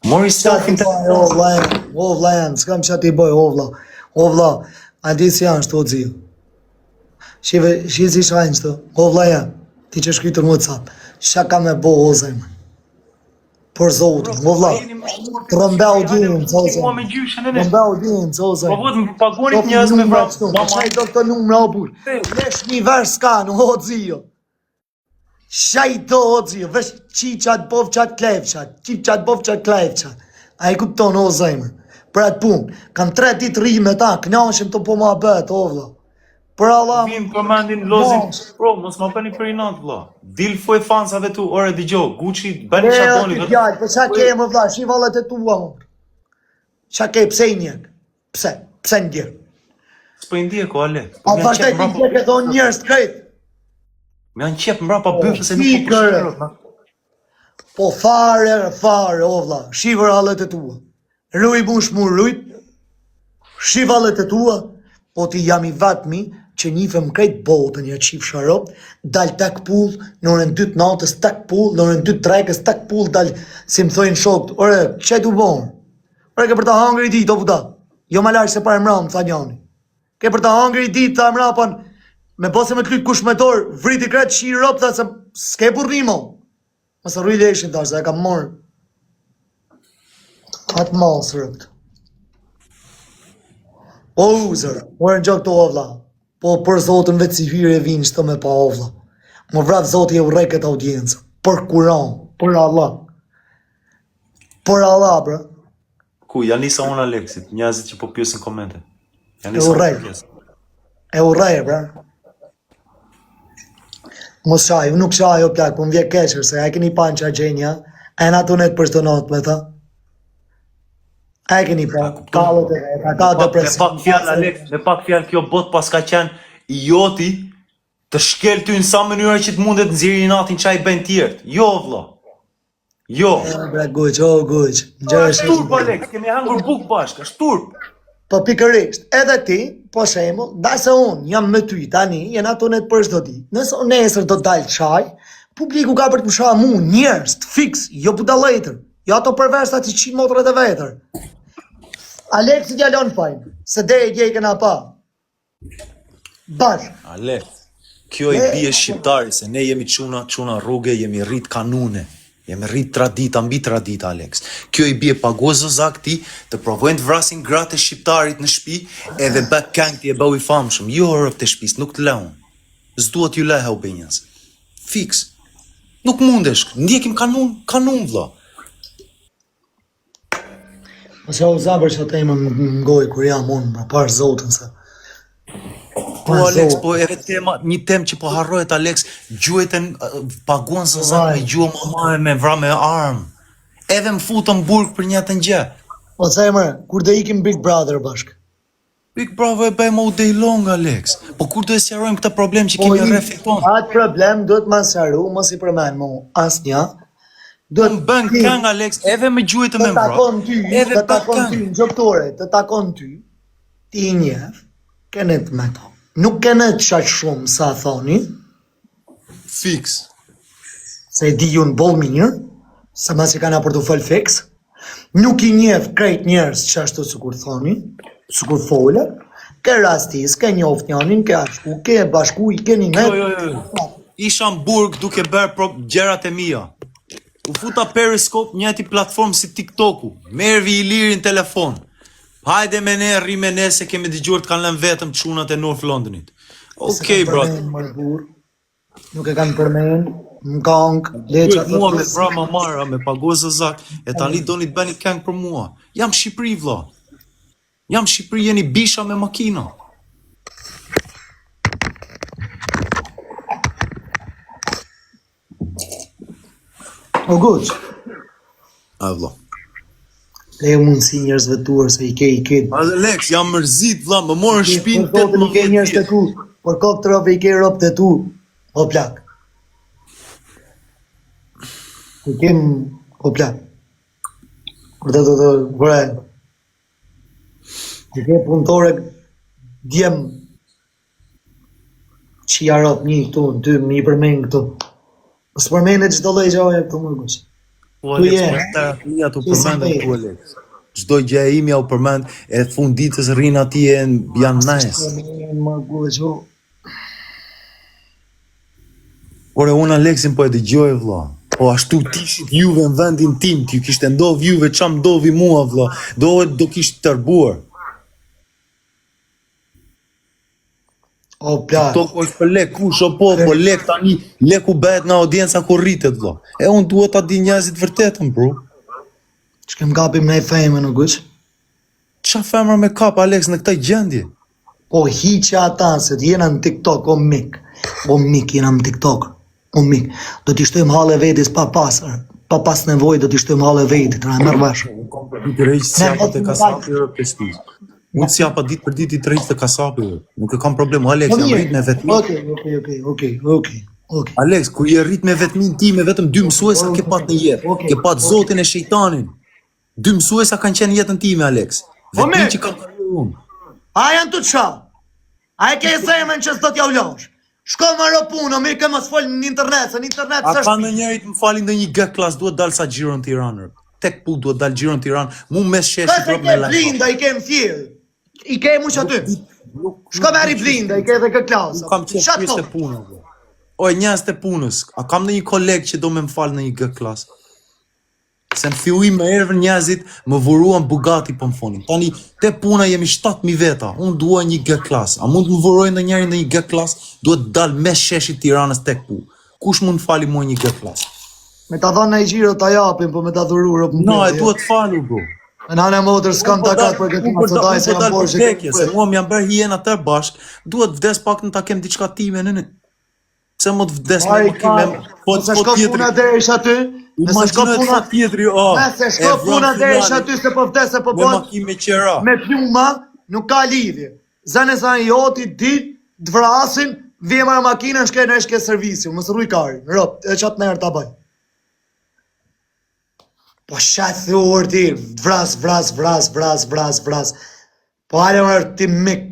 Mori selfie të O vlla, s'kam çfarë t'i bëj, o vlla, a di si janë shto xhiu. Shive si shajnë shto. O vlla, ti që shkruaj në WhatsApp, çka me bo o zemër. Për zotin, o vlla. Trëmbeu din, zoze. Trëmbeu din, zoze. Po vot më pagonit njerëz me vrap. Çaj do të numra o burr. Lesh mi vers kan, o xhiu. Shaj do o xhiu, vesh çiçat bovçat klevçat, çiçat bovçat klevçat. A i kupton o zemër. Për atë punë, kam 3 ditë rri me ta, knaqem të po ma bet, o vlla. Për Allah. Vim komandin lozin. Bro, mos ma bëni për inat vlla. Dil foj fansave tu, ore dëgjoj, Gucci bëni çadoni vetë. Ja, po çka ke më vlla, shi vallet e tua më. Çka ke pse i njek? Pse? Pse ndjer? S'po i ndjek o Ale. A vërtet i ndjek këto njerëz të krejt? Më janë qep mbrapa byfës se nuk po përshkruaj. Po fare, o vlla, shivër hallet e tua. Ruj bush mu rujt, shiv hallet e tua, po ti jam i vatmi që njifëm krejt botën ja qif sharop, dal tak pull, në orën 2 të natës tak pull, në orën 2 të drekës tak pull, dal, si më thojnë shokët, ore, që du bon? Ore, ke për ta hangri dit, o puta, jo ma larkë se pa e mram, tha njani. Ke për ta hangri dit, tha mrapan, me bose me të lyt kush me dorë, vriti kretë shirop, tha se s'ke burrimo. Mësë rruj leshin tash, se e kam morë. Atë masë rëpt. O uzër, morën gjok të ovla. Po për zotën vetë si hyrë e vinë shto me pa ovla. Më vratë zotë e u reket audiencë. Për kuran, për Allah. Për Allah, bro. Ku, janë nisa unë Aleksit, njerëzit që po pjesën komente. E u rejë. E u rejë, bro. Mos shaj, unë nuk shaj o plak, po më vje keqër, se e keni panë që a gjenja, e në atonet për shtë natë me ta. E keni pra, kalët e rejta, ka depresion. Me pak fjallë, Aleks, me pak fjallë kjo bot pas ka qenë i joti të shkel ty në sa mënyra që të mundet në ziri natin që a i ben tjertë. Jo, vla. Jo. Bre, guq, o guq. Shturp, Aleks, kemi hangur buk bashkë, shturp. Po pikërisht, edhe ti, po shemull, da se unë jam me ty tani, jena tonet për shdo di. Nëse unë nesër do dalë qaj, publiku ka për të mësha mu, njerës, të fix, jo puta lejtër, jo ato përveshta që qinë motrët e vetër. Aleksit jalon fajnë, se dhe e gjej këna pa. Bashk. Aleks, kjo i bie shqiptari, se ne jemi quna rrugë, jemi rrit kanune. Jemi rrit tradita, mbi tradita, Aleks. Kjo i bie pagozë zakti të provojnë të vrasin gratë e shqiptarit në shpi edhe back gang ti e bëu i famshëm. Jo rëp të shpis, nuk të leun. S'duhet ju lehe u benjës. Fix. Nuk mundesh, ndjekim kanun vlla. Ose o zabër që të imë më ngoj kur jam unë, më parë zotën se. Po Aleks, po edhe një temë që po harrohet Aleks, gjuhet e paguan së zakë me gjuhë mamare me vra me armë. Edhe më futën burg për një të një. O të emre, kur dhe ikim Big Brother bashkë? Big Brother e bëjmë u day long, Aleks. Po kur do e sjarojmë këtë problem që kemi reflekton? Atë problem do të ma sjaru, mos i përmen mu asë një. Do të bën këng, Aleks, edhe me gjuhet e me vra. Të takon ty, në gjoktore, të takon ty, ti njef, kenet me to. Nuk kenet qaq shumë, sa thoni. Fix. Se di ju në bol mirë, se mas i kana për të fol fix. Nuk i njef krejt njerës që ashtu së kur thoni, së kur fole, ke rastis, ke njoft njanin, ke ashku, ke bashku, i keni me. Jo. Isha në burg duke bërë gjerat e mija. U futa Periscope, njëti platform si TikToku, mervi i lirin telefon. Hajde me ne, rri me ne, se kemi dëgjuar të kanë lënë vetëm çunat e North Londonit. Okej, bro. Nuk e kanë përmen, më kong, leqa të mua me vra mamara, me pagozë zak, e tani doni të bëni këngë për mua. Jam Shqipëri, vlla. Jam Shqipëri, jeni bisha me makina. O guq. A, vlla. E mundësi njerëzve tuar se i ke. Aleks, jam mërzit, vlla, më morën shpinë të të ke njerëz të tu, por kokë të robe i ke ropë të tu, o plak. I kem, o plak. Kur të vërën. I ke punëtore djem që ja ropë një këtu, dy, më i përmen këtu. Së përmen e gjithë do lejgja oja këtu më gusë. Po Alex, po terapia tu përmendën tu Alex. Çdo gjë e imja u përmend, e fund ditës rrin atje janë nice. Ore, unë Alexin po e dëgjoj vlla. Po ashtu tishit juve në vendin tim, ti kishte ndodh juve çam ndodhi mua vlla. Do kishte tërbuar. O plak. To ko është për lek, kush o po lek tani, leku bëhet nga audienca kur rritet vlla. E unë duhet ta di njerëzit vërtetën, bro. Ç'kem gabim në fejme në guç? Qa femra me kap Alex në këtë gjendje? Po hiqe ata se jena në TikTok, o mik. O mik, jena në TikTok. O mik. Do t'i shtojmë hallë vetes pa pasër. Pa pas nevojë do t'i shtojmë hallë vetit, ra merr bash. I tërheq si apo te kasapi euro pestis. Unë si apa ditë për ditë i tërheq te kasapi. Nuk e kam problem Alex, jam rrit me vetmi. Okej. Alex, kur je rrit me vetmin time, vetëm 2 mësuesa ke pat në jetë. Ke pat Zotin e shejtanin. 2 mësuesa kanë qenë në jetën time Alex. Vetëm që kam kaluar unë. A janë të qa? A e ke zemën që s'do t'ja u losh? Shko më rë punë, mirë ke mos fol në internet, se në internet s'është. A ka ndonjëri të më falin ndonjë G klas, duhet dal sa Xhiro në Tiranë. Tek pull duhet dal Xhiro në Tiranë. Mu mes sheshi drop me lajm. Blinda i kem thirr. I kem ush aty. Shko me ari blinda, i ke edhe G klas. Kam qenë pjesë e punës. O njerëz të punës, a kam ndonjë koleg që do më fal në një G klas? Se në fillim me erën njerëzit më vuruan Bugatti po më fonin. Tani te puna jemi 7000 veta. Unë dua një G klas. A mund të më vurojë ndonjëri në një G klas? Duhet dal mes sheshit Tiranës tek pu. Kush mund të fali mua një G klas? Me ta dhënë ai Xhiro ta japim, po me ta dhurur apo. No, e duhet falur bro. Në anë motor s'kam takat për këtë masodaj se jam borxhe. Se mua më janë bërë hiena tër bashk, duhet vdes pak në ta kem diçka time në. Pse më të vdes me po të shko puna derish aty. Nëse shko puna tjetri, nëse shko puna derish aty se po vdes se po me makinë me qera. Me pluma nuk ka lidhje. Zane sa joti dit të vrasin, vje marrë makinën shke në shke servisi, mos rruj kari. Rop, e qatë në herë ta baj. Po shatë dhe orë ti, vras. Po ale më rrë ti mik,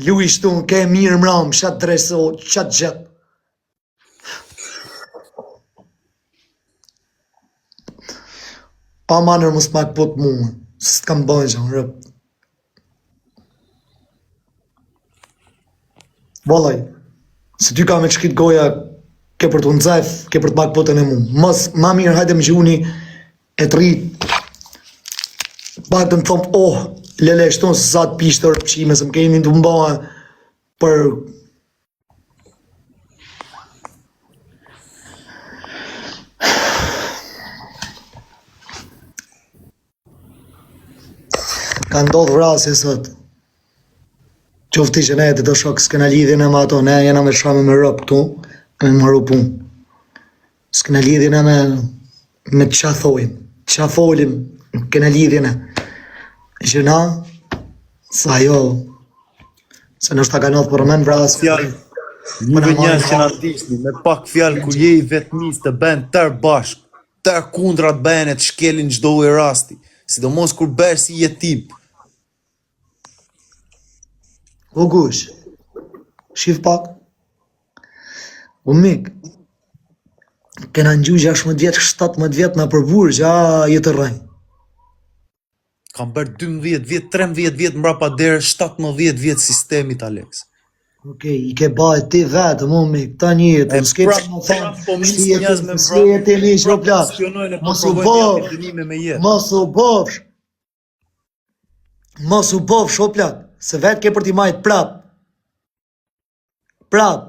lu i shtu, ke mirë mram, shatë dreso, shatë gjetë. Pa manër mos pak pot mua, se s'kam bëjnë që, rrëp. Volaj, se ty ka me qkit goja, ke për të nëzajf, ke për të pak potën e mu. Mos, ma mirë, hajde më gjuni, e të rrit, pak të më thomë, lele, shtonë se sa të pishtër, qime, se më kemi të mbahe për... Ka ndodhë vrasje sot. Qofti që ne e të do shok s'kena lidhjën e me ato, ne jena me shame me rëp këtu, me më rru pun. S'kena lidhjën e me qa thojim, qa folim, kena lidhjën e. Gjëna, sa jo, se nështë ta ka ndodhë për men vrasje. Juve njerëz që na disni, me pak fjalë kur je i vetmis të ben tër bashk, tër kundrat bene të shkelin çdo lloj rasti, sidomos kur bësh si jetim. O gush, shif pak. O mik, kena në gjuhë 16 vjetë, 17 vjetë na përbur, që jetë rrajnë. Kam bërë 12 vjetë, 13 vjetë mbrapa derë, 17 vjetë sistemit, Alex. Okej, i ke bajt ti vetë, mo mik, ta një jetë, në skepë që më thonë, si jetë e një që o plakë, mos u bofsh, o plakë, se vetë ke për t'i majtë prap,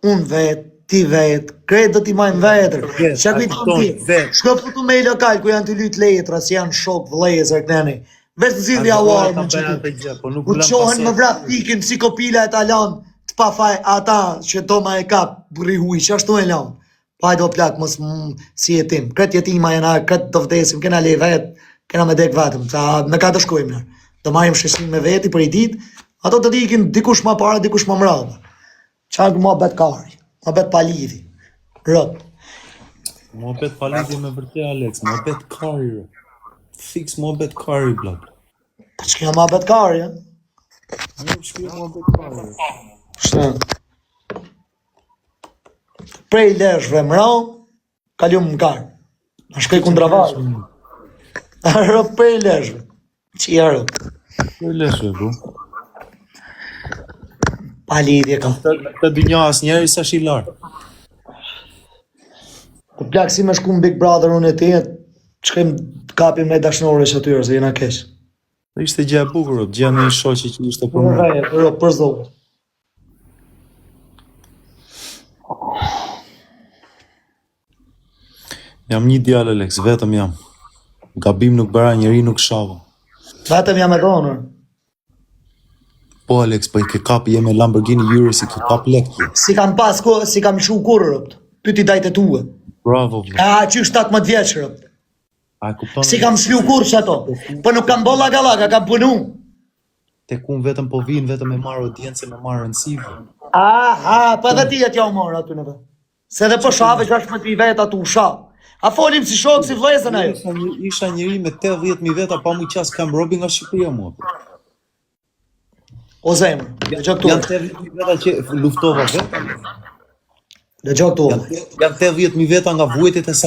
unë vetë, ti vetë, kretë do t'i majmë vetër, që kujtë ti, shko futu me i lokal, ku janë të lytë letra, si janë shok, vlezër, këneni, vetë të zidhja uarë më që ti, u qohen më vrat tikin, si kopila e talan, të pa faj ata që to ma e kap, burri huj, që ashtu e lanë, pajdo plak, mos si jetim, kretë jetima jena, kretë të vdesim, kena le vetë, kena me dek vetëm, me ka të shkojmë nërë. Do marim sheshin me veti për i dit, ato të dikin dikush ma para, dikush ma mrava. Qarë mua bet kari, mua bet palidhi, rëp. Mua bet palidhi me vërte, Alex, mua bet kari, rëp. Fix mua bet kari, blab. Pa që kja mua bet kari, ja? Mua bet kari, rëp. Prej leshve mrau, kaljum më karë. Ma shkoj kundra vaj. Arë për e leshve. Që i arë? Po e leshve, bro. Pa lidhje ka. Të dynja as njeri sa shi lartë. Ku plak si me shku në Big Brother unë e ti, shkojmë të kapim me dashnore që atyre, se jena kesh. Ishte gjë e bukur, gjë në një shoqe që ishte për më. Për zotë. Jam një djalë, Alex, vetëm jam. Gabim nuk bëra, njeri nuk shava. Vetëm jam e dhonër. Po, Alex, po i ke kap, jem e Lamborghini Urus, i ke kap lekë. Si kam pas si kam shu kur rëpt. Pyti dajte tuë. Bravo, bro. A që 17 vjeç rëpt. A e kupton? Si kam shlu kur që ato. Po nuk kam bolla galaga, kam punu. Te kun vetëm po vinë, vetëm e marrë audiencë, me marrë rëndësive. Pa dhe ti e t'ja u marrë aty në dhe. Se dhe po shave që është me t'i vetë atu u sha. A folim si shokë, si vlezën ajo. Isha njëri me 80.000 veta, pa mu qas kam robi nga Shqipëria mua. O zemër, dhe gjë këtu. Janë 80.000 veta që luftova veta. Dhe gjë këtu. Janë 80.000 veta nga vuajtjet e